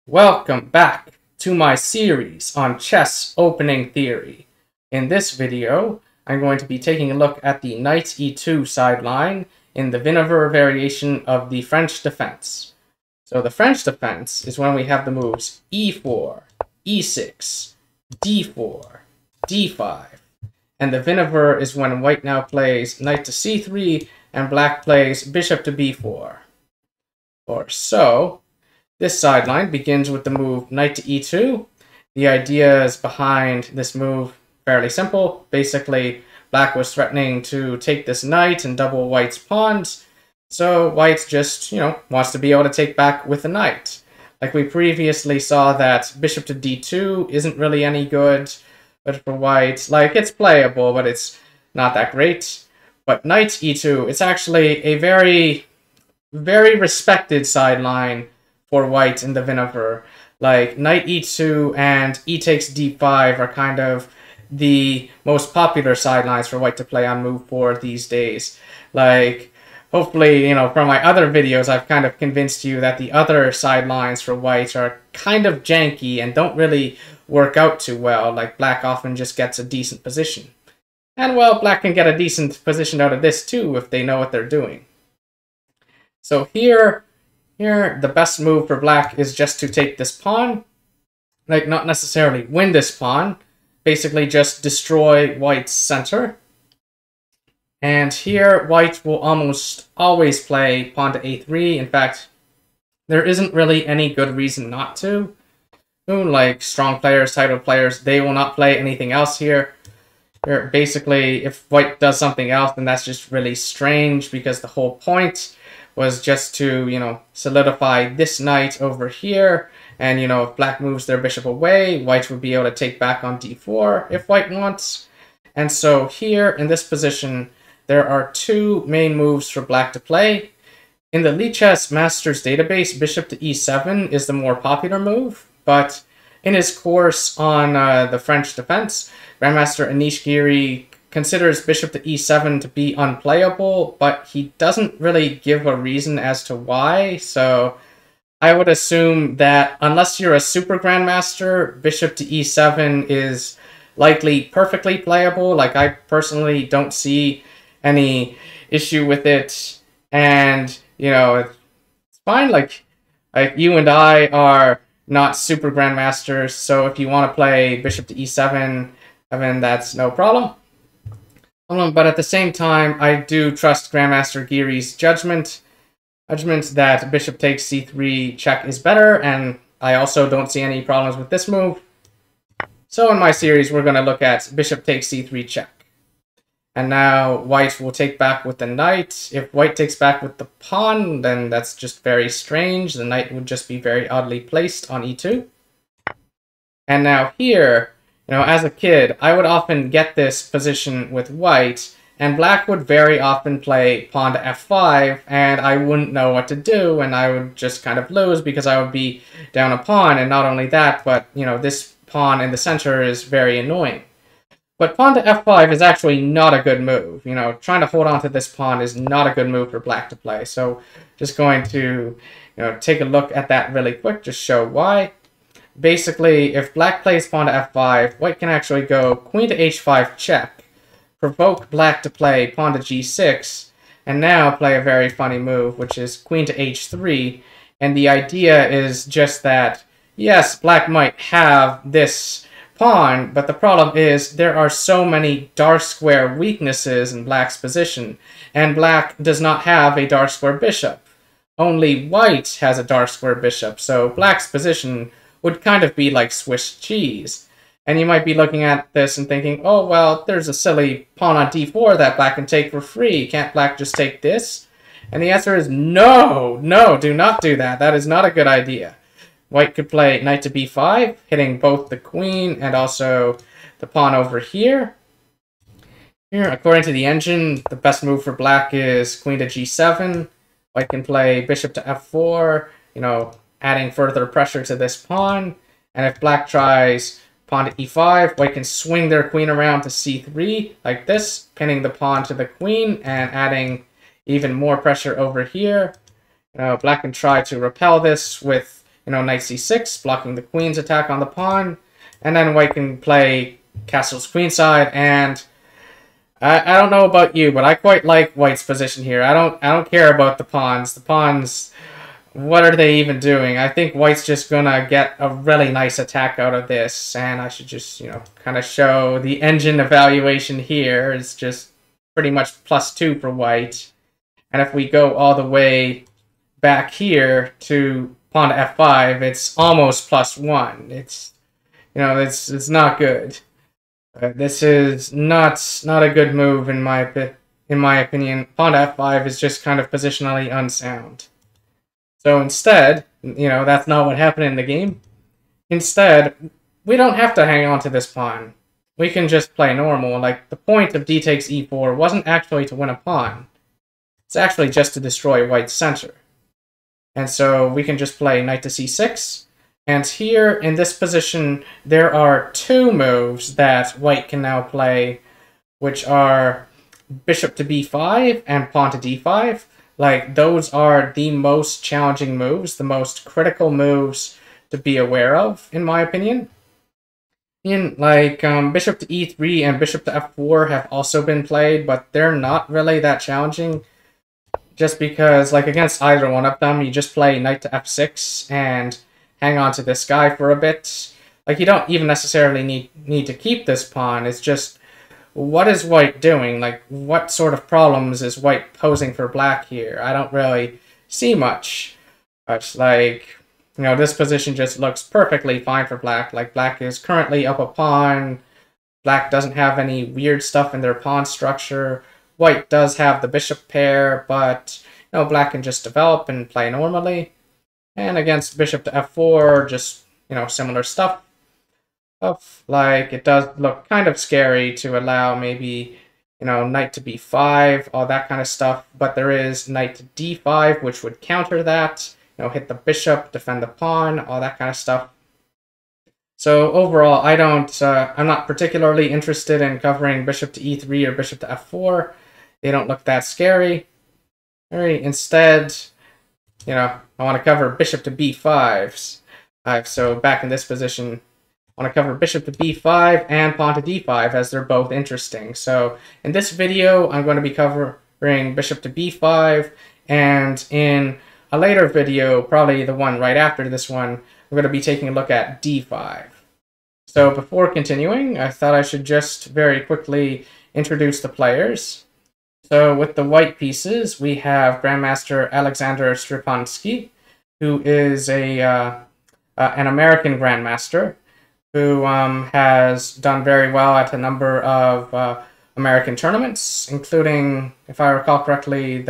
Welcome back to my series on chess opening theory. In this video, I'm going to be taking a look at the knight e2 sideline in the Winawer variation of the French defense. So the French defense is when we have the moves e4, e6, d4, d5. And the Winawer is when white now plays knight to c3 and black plays bishop to b4. Or so. This sideline begins with the move knight to e2. The ideas behind this move fairly simple. Basically, black was threatening to take this knight and double white's pawns. So white just, wants to be able to take back with the knight. Like we previously saw that bishop to d2 isn't really any good. But for white, it's playable, but it's not that great. But knight e2, it's actually a very, very respected sideline for white in the Winawer. Like knight e2 and e takes d5 are kind of the most popular sidelines for white to play on move 4 these days. Hopefully, from my other videos, I've kind of convinced you that the other sidelines for white are kind of janky and don't really work out too well. Like black often just gets a decent position. And well, black can get a decent position out of this too if they know what they're doing. So here, the best move for black is just to take this pawn. Not necessarily win this pawn. Basically just destroy white's center. And here, white will almost always play pawn to a3. In fact, there isn't really any good reason not to. Like strong players, titled players, they will not play anything else here. Basically, if white does something else, then that's just really strange because the whole point was just to, solidify this knight over here. And, if black moves their bishop away, white would be able to take back on d4 if white wants. And so here, in this position, there are two main moves for black to play. In the Lichess Masters database, bishop to e7 is the more popular move. But in his course on the French defense, Grandmaster Anish Giri considers bishop to e7 to be unplayable, but he doesn't really give a reason as to why, so I would assume that unless you're a super grandmaster, bishop to e7 is likely perfectly playable. I personally don't see any issue with it, and, it's fine. Like you and I are not super grandmasters, so if you want to play bishop to e7, then that's no problem. But at the same time, I do trust Grandmaster Giri's judgment that bishop takes c3 check is better, and I also don't see any problems with this move. So in my series, we're going to look at bishop takes c3 check. And now white will take back with the knight. If white takes back with the pawn, then that's just very strange. The knight would just be very oddly placed on e2. And now here, as a kid, I would often get this position with white, and black would very often play pawn to f5, and I wouldn't know what to do, and I would just kind of lose because I would be down a pawn, and not only that, but, this pawn in the center is very annoying. But pawn to f5 is actually not a good move. Trying to hold on to this pawn is not a good move for black to play. So just going to, take a look at that really quick, just show why. Basically, if black plays pawn to f5, white can actually go queen to h5 check, provoke black to play pawn to g6, and now play a very funny move, which is queen to h3. And the idea is just that, yes, black might have this pawn, but the problem is there are so many dark square weaknesses in black's position, and black does not have a dark square bishop. Only white has a dark square bishop, so black's position would kind of be like Swiss cheese. And you might be looking at this and thinking, oh, well, there's a silly pawn on d4 that black can take for free. Can't black just take this? And the answer is no, do not do that. That is not a good idea. White could play knight to b5, hitting both the queen and also the pawn over here. Here, according to the engine, the best move for black is queen to g7. White can play bishop to f4, adding further pressure to this pawn. And if black tries pawn to e5, white can swing their queen around to c3 like this, pinning the pawn to the queen and adding even more pressure over here. Black can try to repel this with knight c6, blocking the queen's attack on the pawn, and then white can play castle's queenside. And I don't know about you, but I quite like white's position here. I don't care about the pawns. The pawns, what are they even doing? I think white's just gonna get a really nice attack out of this, and I should just, kind of show the engine evaluation here. It's just pretty much +2 for white. And if we go all the way back here to pawn to f5, it's almost +1. It's, it's not good. This is not a good move in my opinion. Pawn to f5 is just kind of positionally unsound. So instead, that's not what happened in the game. Instead, we don't have to hang on to this pawn. We can just play normal. Like, the point of d takes e4 wasn't actually to win a pawn. It's actually just to destroy white's center. And so we can just play knight to c6. And here, in this position, there are 2 moves that white can now play, which are bishop to b5 and pawn to d5. Like, those are the most challenging moves, the most critical moves to be aware of, in my opinion. Bishop to e3 and bishop to f4 have also been played, but they're not really that challenging. Just because, against either one of them, you just play knight to f6 and hang on to this guy for a bit. You don't even necessarily need to keep this pawn. It's just, what is white doing? What sort of problems is white posing for black here? I don't really see much. It's this position just looks perfectly fine for black. Black is currently up a pawn. Black doesn't have any weird stuff in their pawn structure. White does have the bishop pair, but, black can just develop and play normally. And against bishop to f4, just, similar stuff. It does look kind of scary to allow maybe, knight to b5, all that kind of stuff. But there is knight to d5, which would counter that. Hit the bishop, defend the pawn, all that kind of stuff. So overall, I'm not particularly interested in covering bishop to e3 or bishop to f4. They don't look that scary. Instead, I want to cover bishop to b5. So back in this position, I want to cover bishop to b5 and pawn to d5, as they're both interesting. So in this video, I'm going to be covering bishop to b5, and in a later video, probably the one right after this one, we're going to be taking a look at d5. So before continuing, I thought I should just very quickly introduce the players. So with the white pieces, we have Grandmaster Alexander Stripunsky, who is an American Grandmaster who has done very well at a number of American tournaments, including, if I recall correctly,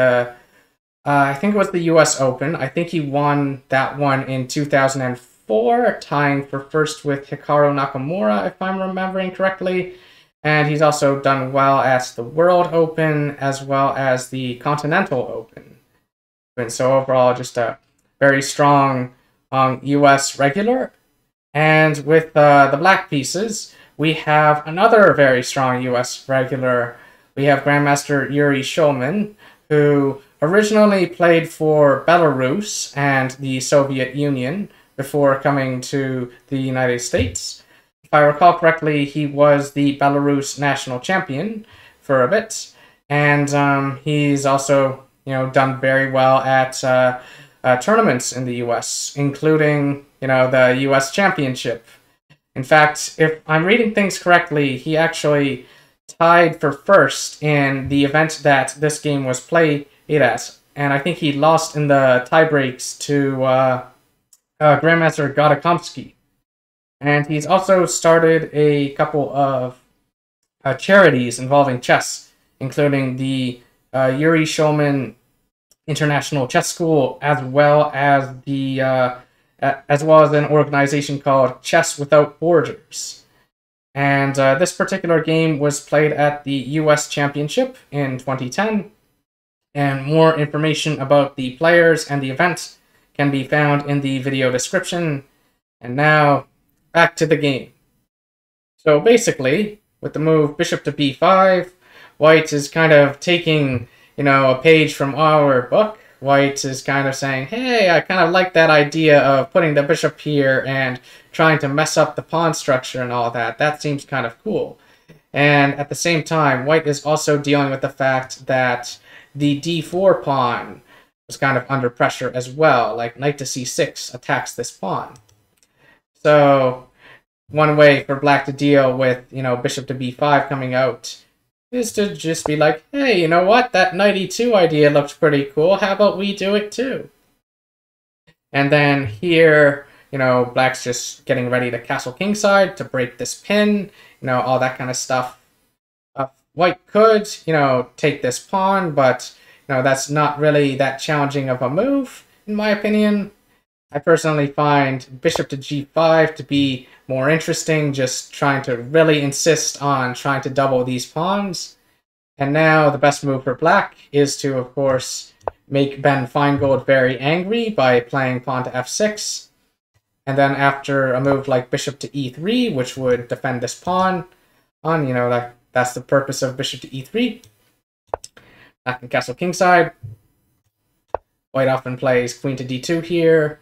I think it was the US Open. I think he won that one in 2004, tying for first with Hikaru Nakamura, if I'm remembering correctly. And he's also done well at the World Open as well as the Continental Open. And so overall, just a very strong US regular. And with the black pieces, we have another very strong US regular. We have Grandmaster Yuri Shulman, who originally played for Belarus and the Soviet Union before coming to the United States. If I recall correctly, he was the Belarus national champion for a bit, and he's also, done very well at tournaments in the U.S., including, the U.S. Championship. In fact, if I'm reading things correctly, he actually tied for first in the event that this game was played at, and I think he lost in the tiebreaks to Grandmaster Gadakomsky. And he's also started a couple of charities involving chess, including the Yuri Shulman International Chess School, as well as an organization called Chess Without Borders. And this particular game was played at the U.S. Championship in 2010. And more information about the players and the event can be found in the video description. And now, back to the game. So basically, with the move bishop to b5, white is kind of taking, a page from our book, white is kind of saying, hey, I kind of like that idea of putting the bishop here and trying to mess up the pawn structure and all that. That seems kind of cool. And at the same time, white is also dealing with the fact that the d4 pawn was kind of under pressure as well. Like knight to c6 attacks this pawn. So one way for black to deal with, bishop to b5 coming out is to just be like, hey, you know what? That knight e2 idea looks pretty cool. How about we do it too? And then here, black's just getting ready to castle kingside to break this pin, all that kind of stuff. White could, take this pawn, but, that's not really that challenging of a move, in my opinion. I personally find bishop to g5 to be more interesting, just trying to really insist on trying to double these pawns. And now the best move for black is to, of course, make Ben Feingold very angry by playing pawn to f6. And then after a move like bishop to e3, which would defend this pawn on, that's the purpose of bishop to e3. Black can castle kingside. White often plays queen to d2 here.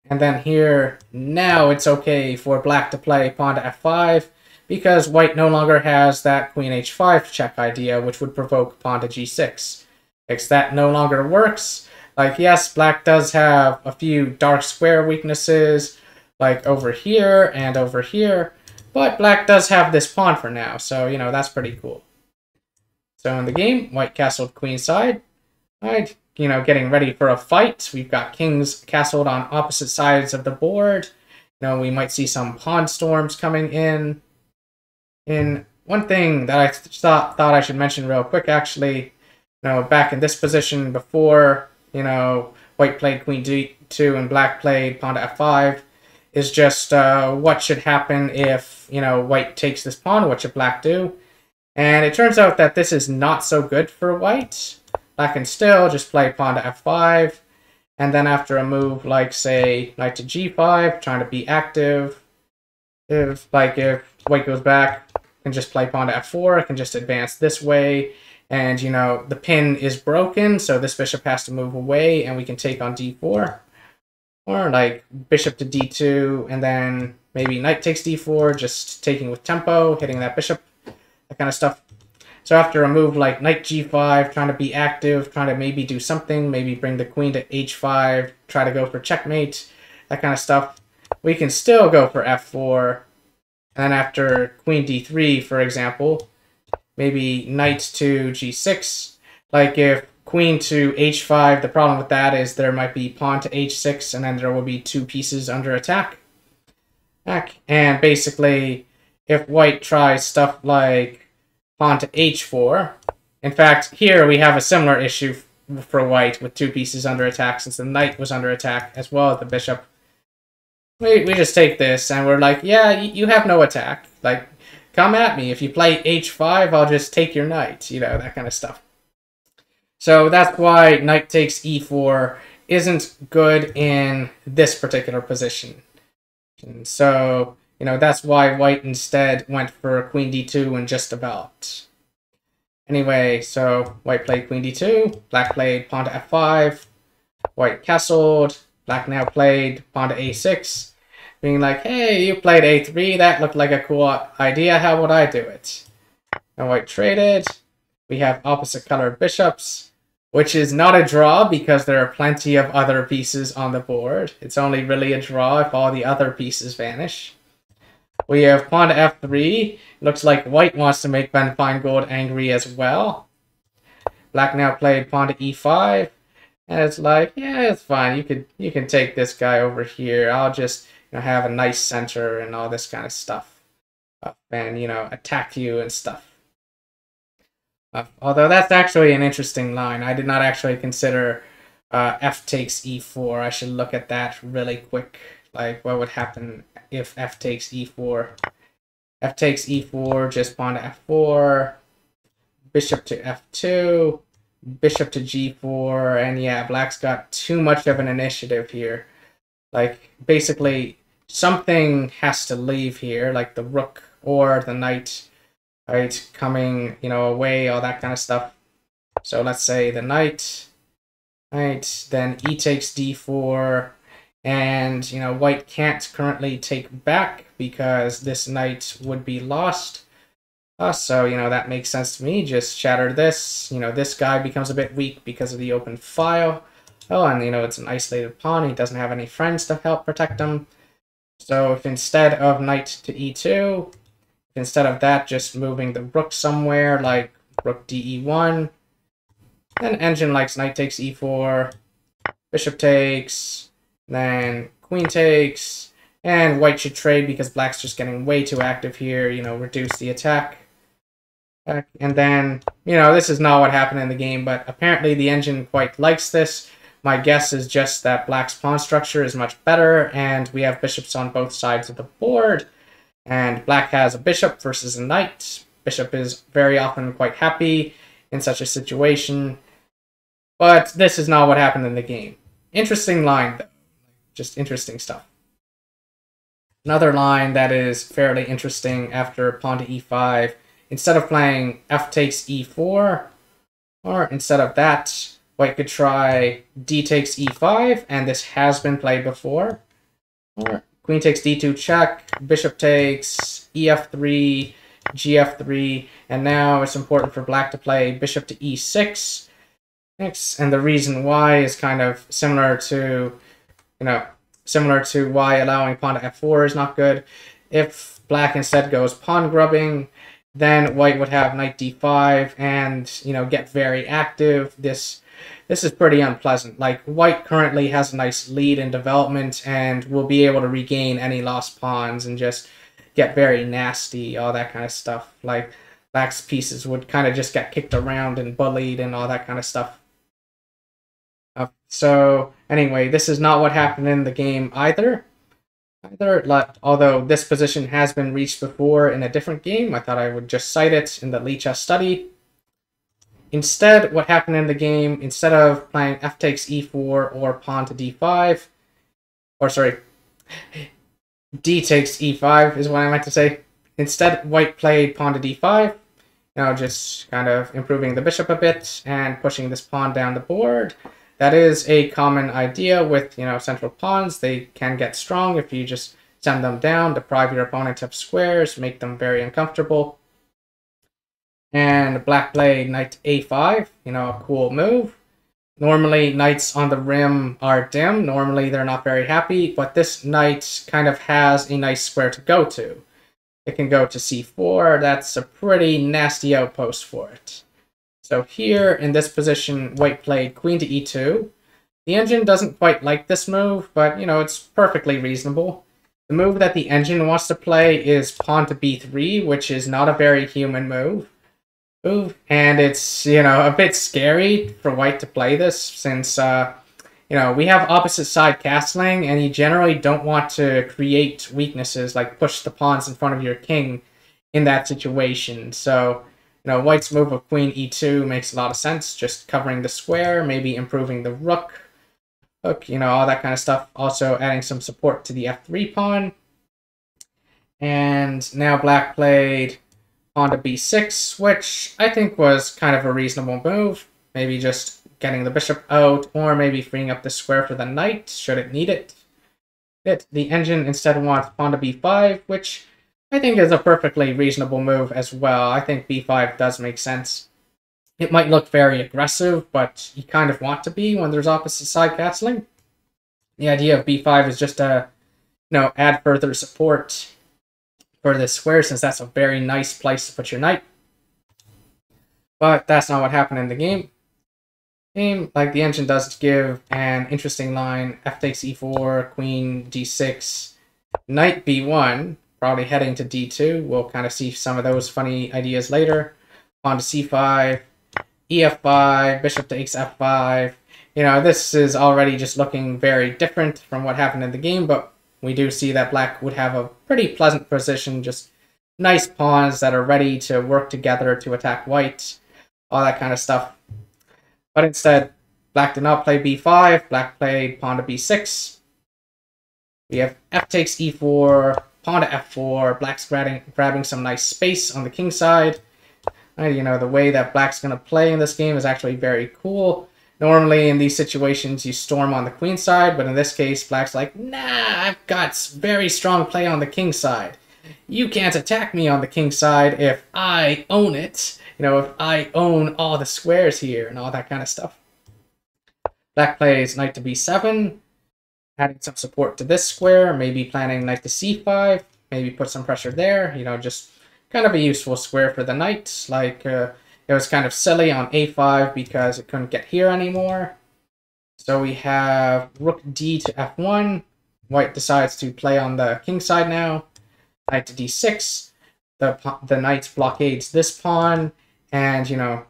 And then here, now it's okay for black to play pawn to f5 because white no longer has that queen h5 check idea, which would provoke pawn to g6. Because that no longer works. Like, yes, black does have a few dark square weaknesses, like over here and over here, but black does have this pawn for now, so, that's pretty cool. So in the game, white castled queenside. Right, getting ready for a fight. We've got kings castled on opposite sides of the board. We might see some pawn storms coming in. And one thing that I thought I should mention real quick, actually, back in this position before, white played queen d2 and black played pawn to f5, is just what should happen if, white takes this pawn, what should black do? And it turns out that this is not so good for white. Black can still just play pawn to f5, and then after a move like, say, knight to g5, trying to be active, if white goes back, can just play pawn to f4, it can just advance this way, and, the pin is broken, so this bishop has to move away, and we can take on d4. Or, like, bishop to d2, and then maybe knight takes d4, just taking with tempo, hitting that bishop, that kind of stuff. So after a move like knight g5, trying to be active, trying to maybe do something, maybe bring the queen to h5, try to go for checkmate, that kind of stuff, we can still go for f4. And then after queen d3, for example, maybe knight to g6. Like if queen to h5, the problem with that is there might be pawn to h6, and then there will be two pieces under attack. And basically, if white tries stuff like pawn to h4. In fact, here we have a similar issue for white with two pieces under attack, since the knight was under attack as well as the bishop. We just take this and we're like, yeah, you have no attack. Like, come at me. If you play h5, I'll just take your knight, that kind of stuff. So that's why knight takes e4 isn't good in this particular position. And so, that's why white instead went for queen d2 and just about. Anyway, so white played queen d2, black played pawn to f5, white castled, black now played pawn to a6, being like, hey, you played a3, that looked like a cool idea, how would I do it? And white traded. We have opposite colored bishops, which is not a draw because there are plenty of other pieces on the board. It's only really a draw if all the other pieces vanish. We have pawn to f3. Looks like white wants to make Ben Feingold angry as well. Black now played pawn to e5. And it's like, yeah, it's fine. You can take this guy over here. I'll just have a nice center and all this kind of stuff. And, attack you and stuff. Although that's actually an interesting line. I did not actually consider f takes e4. I should look at that really quick. Like, what would happen if f takes e4? F takes e4, just pawn to f4, bishop to f2, bishop to g4, and yeah, black's got too much of an initiative here. Like, basically, something has to leave here, like the rook or the knight, right, coming, away, all that kind of stuff. So let's say the knight, Right, then e takes d4, and, you know, white can't currently take back because this knight would be lost. So, you know, that makes sense to me. Just shatter this. You know, this guy becomes a bit weak because of the open file. Oh, and, you know, it's an isolated pawn. He doesn't have any friends to help protect him. So if instead of knight to e2, instead of that, just moving the rook somewhere, like rook de1, then engine likes knight takes e4, bishop takes, then queen takes, and white should trade because black's just getting way too active here, you know, reduce the attack. And then, you know, this is not what happened in the game, but apparently the engine quite likes this. My guess is just that black's pawn structure is much better, and we have bishops on both sides of the board. And black has a bishop versus a knight. Bishop is very often quite happy in such a situation. But this is not what happened in the game. Interesting line, though. Just interesting stuff. Another line that is fairly interesting after pawn to e5. Instead of playing f takes e4, or instead of that, white could try d takes e5, and this has been played before. Or queen takes d2 check, bishop takes, ef3, gf3, and now it's important for black to play bishop to e6 next. And the reason why is kind of similar to, you know, similar to why allowing pawn to f4 is not good. If black instead goes pawn grubbing, then white would have knight d5 and, you know, get very active. This is pretty unpleasant. Like, white currently has a nice lead in development and will be able to regain any lost pawns and just get very nasty, all that kind of stuff. Like, black's pieces would kind of just get kicked around and bullied and all that kind of stuff. So, anyway, this is not what happened in the game either. Although this position has been reached before in a different game, I thought I would just cite it in the Lichess study. Instead, what happened in the game, instead of playing f takes e4 or pawn to d5, or sorry, d takes e5 is what I meant to say. Instead, white played pawn to d5, you know, just kind of improving the bishop a bit and pushing this pawn down the board. That is a common idea with, you know, central pawns. They can get strong if you just send them down, deprive your opponent of squares, make them very uncomfortable. And black played knight a5, you know, a cool move. Normally, knights on the rim are dim. Normally, they're not very happy, but this knight kind of has a nice square to go to. It can go to c4. That's a pretty nasty outpost for it. So here, in this position, white played queen to e2. The engine doesn't quite like this move, but, you know, it's perfectly reasonable. The move that the engine wants to play is pawn to b3, which is not a very human move. And it's, you know, a bit scary for white to play this, since, you know, we have opposite side castling, and you generally don't want to create weaknesses, like push the pawns in front of your king in that situation. So, you know, white's move of queen e2 makes a lot of sense, just covering the square, maybe improving the rook, you know, all that kind of stuff. Also adding some support to the f3 pawn. And now black played pawn to b6, which I think was kind of a reasonable move. Maybe just getting the bishop out, or maybe freeing up the square for the knight, should it need it. The engine instead wants pawn to b5, which I think is a perfectly reasonable move as well. I think b5 does make sense. It might look very aggressive, but you kind of want to be when there's opposite side castling. The idea of b5 is just to, you know, add further support for this square, since that's a very nice place to put your knight. But that's not what happened in the game. Like, the engine does give an interesting line: f takes e4, queen d6, knight b1, probably heading to d2. We'll kind of see some of those funny ideas later. Pawn to c5, ef5, bishop takes f5. You know, this is already just looking very different from what happened in the game, but we do see that black would have a pretty pleasant position, just nice pawns that are ready to work together to attack white, all that kind of stuff. But instead, black did not play b5, black played pawn to b6. We have f takes e4, pawn to f4, black's grabbing some nice space on the king side. You know, the way that black's going to play in this game is actually very cool. Normally in these situations you storm on the queen side, but in this case black's like, nah, I've got very strong play on the king side. You can't attack me on the king side if I own it. You know, if I own all the squares here and all that kind of stuff. Black plays knight to b7, adding some support to this square, maybe planning knight to c5, maybe put some pressure there, you know, just kind of a useful square for the knight. Like, it was kind of silly on a5 because it couldn't get here anymore. So we have rook d to f1. White decides to play on the king side now. Knight to d6. The knight blockades this pawn and, you know,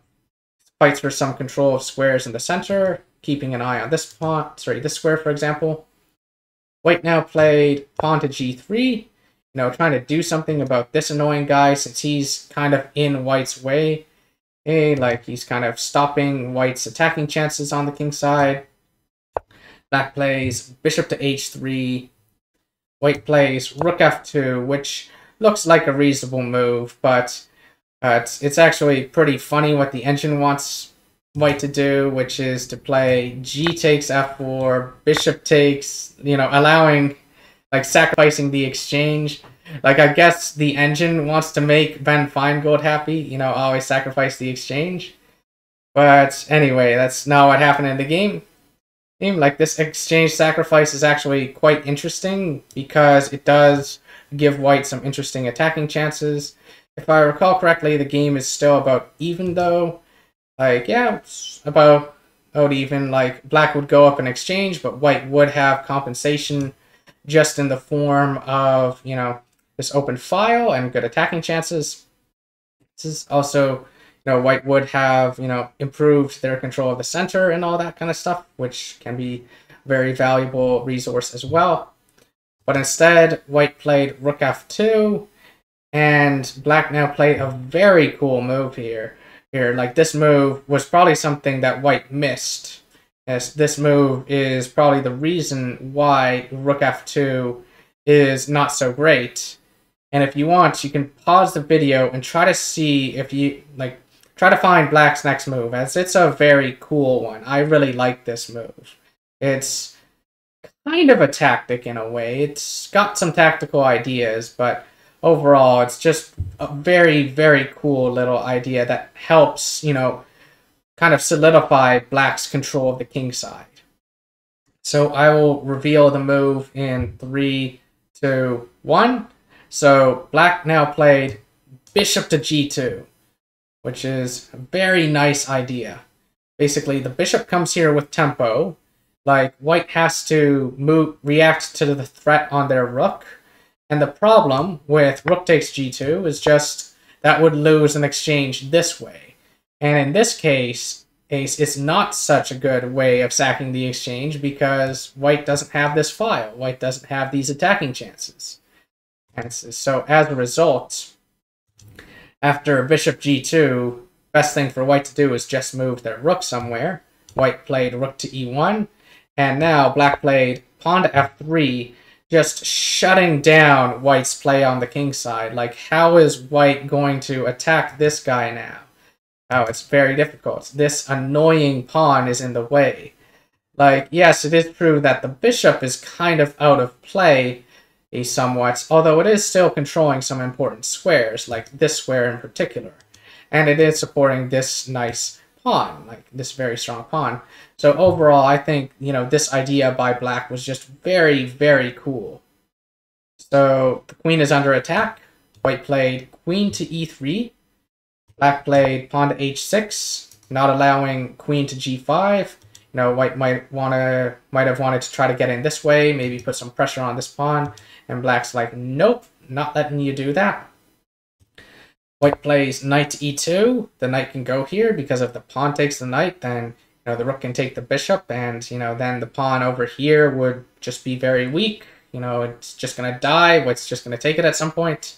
fights for some control of squares in the center, keeping an eye on this pawn, this square, for example. White now played pawn to g3, you know, trying to do something about this annoying guy since he's kind of in White's way. Like, he's kind of stopping White's attacking chances on the king side. Black plays bishop to h3. White plays rook f2, which looks like a reasonable move, but it's actually pretty funny what the engine wants White to do, which is to play g takes f4, bishop takes, you know, allowing, like, sacrificing the exchange. Like, I guess the engine wants to make Ben Feingold happy, you know, always sacrifice the exchange. But anyway, that's not what happened in the game. Like, this exchange sacrifice is actually quite interesting because it does give White some interesting attacking chances. If I recall correctly, the game is still about even, though. Like, yeah, it's about even. Like, Black would go up in exchange, but White would have compensation just in the form of, you know, this open file and good attacking chances. This is also, you know, White would have, you know, improved their control of the center and all that kind of stuff, which can be a very valuable resource as well. But instead, White played rook f2, and Black now played a very cool move here. Like, this move was probably something that White missed, as this move is probably the reason why rook f2 is not so great. And if you want, you can pause the video and try to see if you, like, try to find Black's next move, as it's a very cool one. I really like this move. It's kind of a tactic in a way. It's got some tactical ideas, but overall, it's just a very, very cool little idea that helps, you know, kind of solidify Black's control of the king side. So I will reveal the move in 3, 2, 1. So Black now played bishop to g2, which is a very nice idea. Basically, the bishop comes here with tempo. Like, White has to react to the threat on their rook. And the problem with rook takes g2 is just that would lose an exchange this way. And in this case, it's not such a good way of sacking the exchange because White doesn't have this file. White doesn't have these attacking chances. And so as a result, after bishop g2, best thing for White to do is just move their rook somewhere. White played rook to e1, and now Black played pawn to f3, just shutting down White's play on the king side. Like, how is White going to attack this guy now? Oh, it's very difficult. This annoying pawn is in the way. Like, yes, it is true that the bishop is kind of out of play somewhat, although it is still controlling some important squares, like this square in particular. And it is supporting this nice pawn, like this very strong pawn. So overall, I think, you know, this idea by Black was just very, very cool. So the queen is under attack. White played queen to e3. Black played pawn to h6, not allowing queen to g5. You know, White might have wanted to try to get in this way, maybe put some pressure on this pawn. And Black's like, nope, not letting you do that. White plays knight to e2. The knight can go here because if the pawn takes the knight, then, you know, the rook can take the bishop, and, you know, then the pawn over here would just be very weak. You know, it's just going to die. White's just going to take it at some point.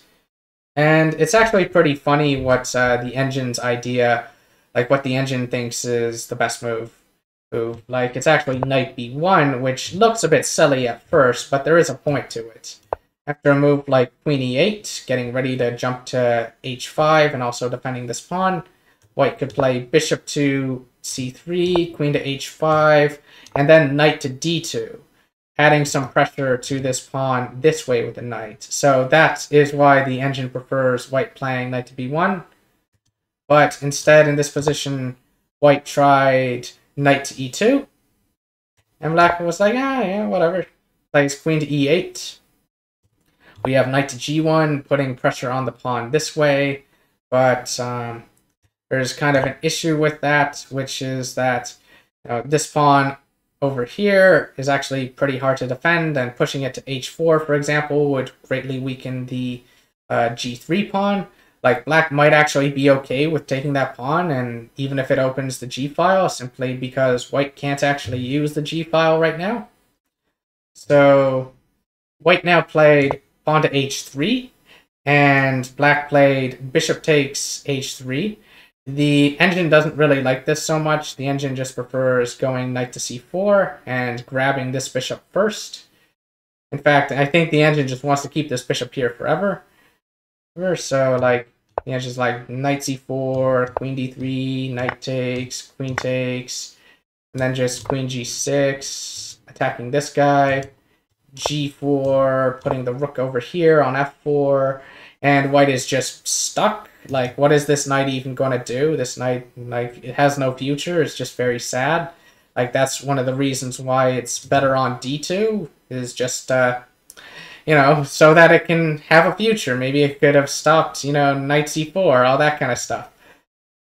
And it's actually pretty funny what the engine's idea, like what the engine thinks is the best move. Like, it's actually knight b1, which looks a bit silly at first, but there is a point to it. After a move like queen e8, getting ready to jump to h5 and also defending this pawn, White could play bishop to c3, queen to h5, and then knight to d2, adding some pressure to this pawn this way with the knight. So that is why the engine prefers white playing knight to b1. But instead, in this position, white tried knight to e2. And black was like, yeah, whatever. Plays queen to e8. We have knight to g1, putting pressure on the pawn this way. But there's kind of an issue with that, which is that this pawn over here is actually pretty hard to defend, and pushing it to h4, for example, would greatly weaken the g3 pawn. Like, black might actually be okay with taking that pawn, and even if it opens the g-file, simply because white can't actually use the g-file right now. So white now played pawn to h3, and black played bishop takes h3. The engine doesn't really like this so much. The engine just prefers going knight to c4 and grabbing this bishop first. In fact, I think the engine just wants to keep this bishop here forever. So, like, the engine's like knight c4, queen d3, knight takes, queen takes, and then just queen g6, attacking this guy, g4, putting the rook over here on f4, and white is just stuck. Like, what is this knight even going to do? This knight, like, it has no future. It's just very sad. Like, that's one of the reasons why it's better on d2, is just, so that it can have a future. Maybe it could have stopped, knight c4, all that kind of stuff.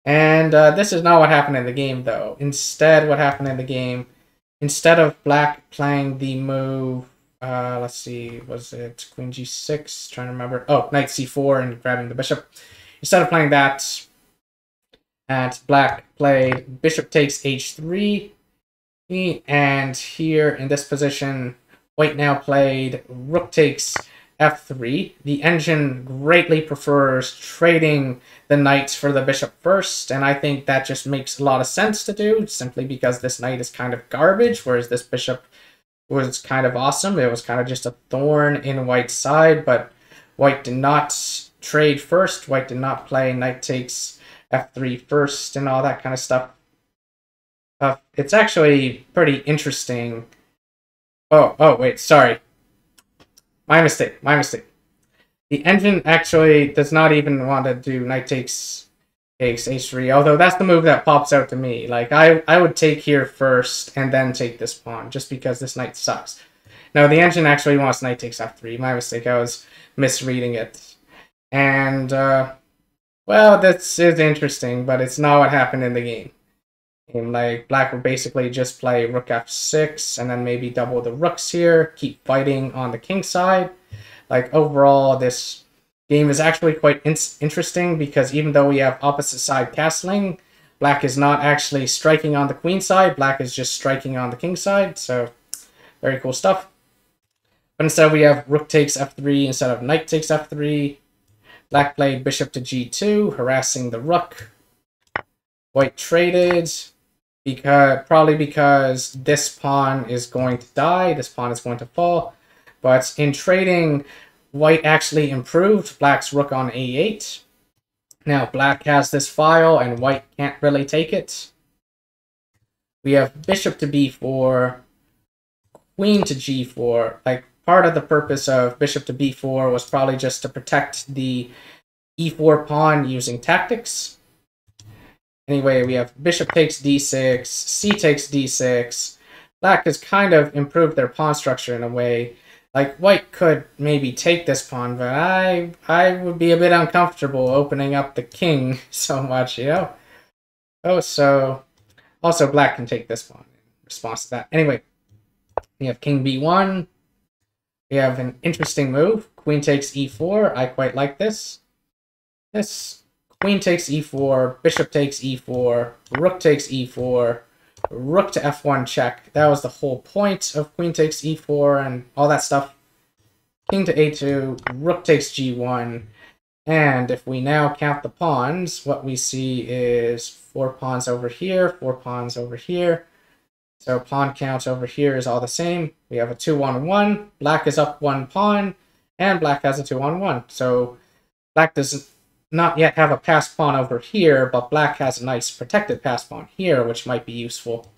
And this is not what happened in the game, though. Instead, what happened in the game, instead of black playing the move, let's see, was it queen g6? Trying to remember. Oh, knight c4 and grabbing the bishop. Instead of playing that, black played bishop takes h3. And here in this position, white now played rook takes f3. The engine greatly prefers trading the knights for the bishop first, and I think that just makes a lot of sense to do, simply because this knight is kind of garbage, whereas this bishop was kind of awesome. It was kind of just a thorn in white's side, but white did not trade first. White did not play knight takes f3 first and all that kind of stuff. It's actually pretty interesting. Oh, wait, sorry. My mistake. The engine actually does not even want to do knight takes h3, although that's the move that pops out to me. Like, I would take here first and then take this pawn, just because this knight sucks. No, the engine actually wants knight takes f3. My mistake, I was misreading it. And, well, this is interesting, but it's not what happened in the game. And, like, black would basically just play rook f6 and then maybe double the rooks here, keep fighting on the king side. Like, overall, this game is actually quite interesting, because even though we have opposite side castling, black is not actually striking on the queen side, black is just striking on the king side, so very cool stuff. But instead we have rook takes f3 instead of knight takes f3. Black played bishop to g2, harassing the rook. White traded, probably because this pawn is going to die, this pawn is going to fall. But in trading, white actually improved black's rook on a8. Now black has this file and white can't really take it. We have bishop to b4, queen to g4. Like, part of the purpose of bishop to b4 was probably just to protect the e4 pawn using tactics. Anyway, we have bishop takes d6, c takes d6. Black has kind of improved their pawn structure in a way. Like, white could maybe take this pawn, but I would be a bit uncomfortable opening up the king so much, Oh, so also black can take this pawn in response to that. Anyway, we have king b1. We have an interesting move. Queen takes e4. I quite like this. Queen takes e4, bishop takes e4, rook takes e4, rook to f1 check. That was the whole point of queen takes e4 and all that stuff. King to a2, rook takes g1. And if we now count the pawns, what we see is 4 pawns over here, 4 pawns over here. So pawn count over here is all the same. We have a 2-1-1. Black is up 1 pawn, and black has a 2-1-1. So black doesn't not yet have a passed pawn over here, but black has a nice protected passed pawn here, which might be useful.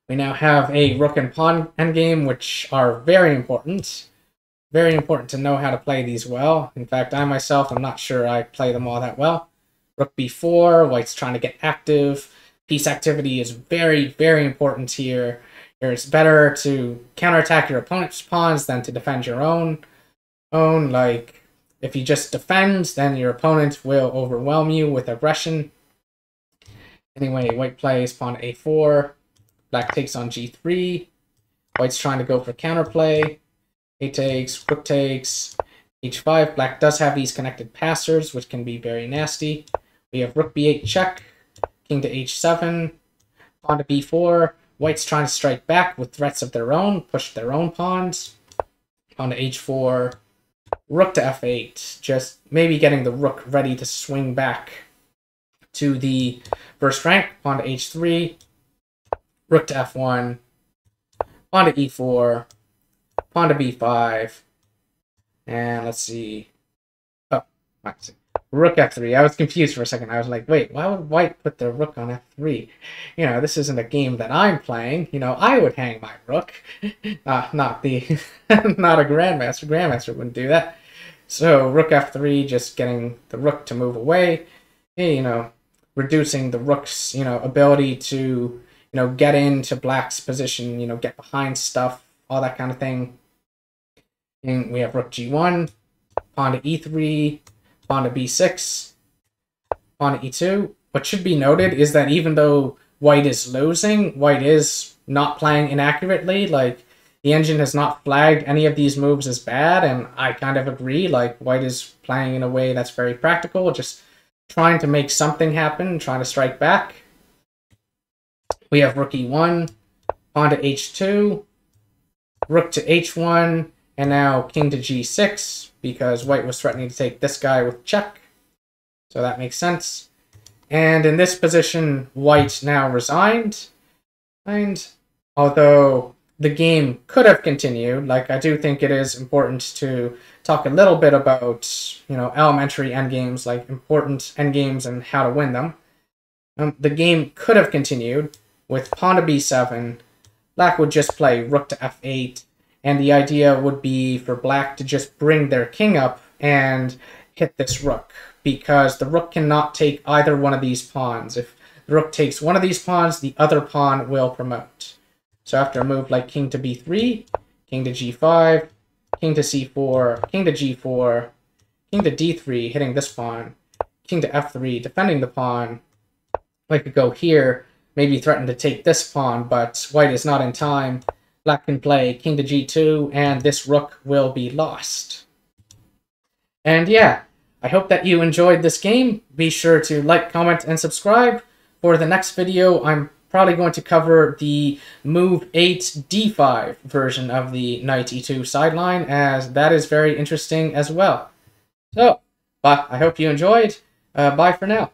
We now have a rook and pawn endgame, which are very important. Very important to know how to play these well. In fact, I myself am not sure I play them all that well. Rook b4, white's trying to get active. Piece activity is very, very important here. It's better to counterattack your opponent's pawns than to defend your own. Like, if you just defend, then your opponent will overwhelm you with aggression. Anyway, white plays pawn a4. Black takes on g3. White's trying to go for counterplay. A takes, rook takes, h5. Black does have these connected passers, which can be very nasty. We have rook b8 check, king to h7, pawn to b4. White's trying to strike back with threats of their own, push their own pawns. Pawn to h4, rook to f8, just maybe getting the rook ready to swing back to the first rank. Pawn to h3, rook to f1, pawn to e4, pawn to b5, and let's see. Oh, let's see. Rook f3. I was confused for a second. I was like, wait, why would white put the rook on f3? You know, this isn't a game that I'm playing. You know, I would hang my rook. Not the, not a grandmaster. Grandmaster wouldn't do that. So rook f3, just getting the rook to move away. You know, reducing the rook's, you know, ability to, you know, get into black's position, you know, get behind stuff, all that kind of thing. And we have rook g1, pawn to e3, pawn to b6, pawn to e2. What should be noted is that even though white is losing, white is not playing inaccurately. Like, the engine has not flagged any of these moves as bad, and I kind of agree. Like, white is playing in a way that's very practical, just trying to make something happen, trying to strike back. We have rook e1, pawn to h2, rook to h1, and now king to g6, because white was threatening to take this guy with check. So that makes sense. And in this position, white now resigned. And although the game could have continued, like, I do think it is important to talk a little bit about, you know, elementary endgames, like important endgames and how to win them. The game could have continued with pawn to b7. Black would just play rook to f8. And the idea would be for black to just bring their king up and hit this rook, because the rook cannot take either one of these pawns. If the rook takes one of these pawns, the other pawn will promote. So after a move like king to b3, king to g5, king to c4, king to g4, king to d3, hitting this pawn, king to f3, defending the pawn, white could go here, maybe threaten to take this pawn, but white is not in time. Black can play king to g2, and this rook will be lost. And yeah, I hope that you enjoyed this game. Be sure to like, comment, and subscribe. For the next video, I'm probably going to cover the move 8 d5 version of the knight e2 sideline, as that is very interesting as well. So, but I hope you enjoyed. Bye for now.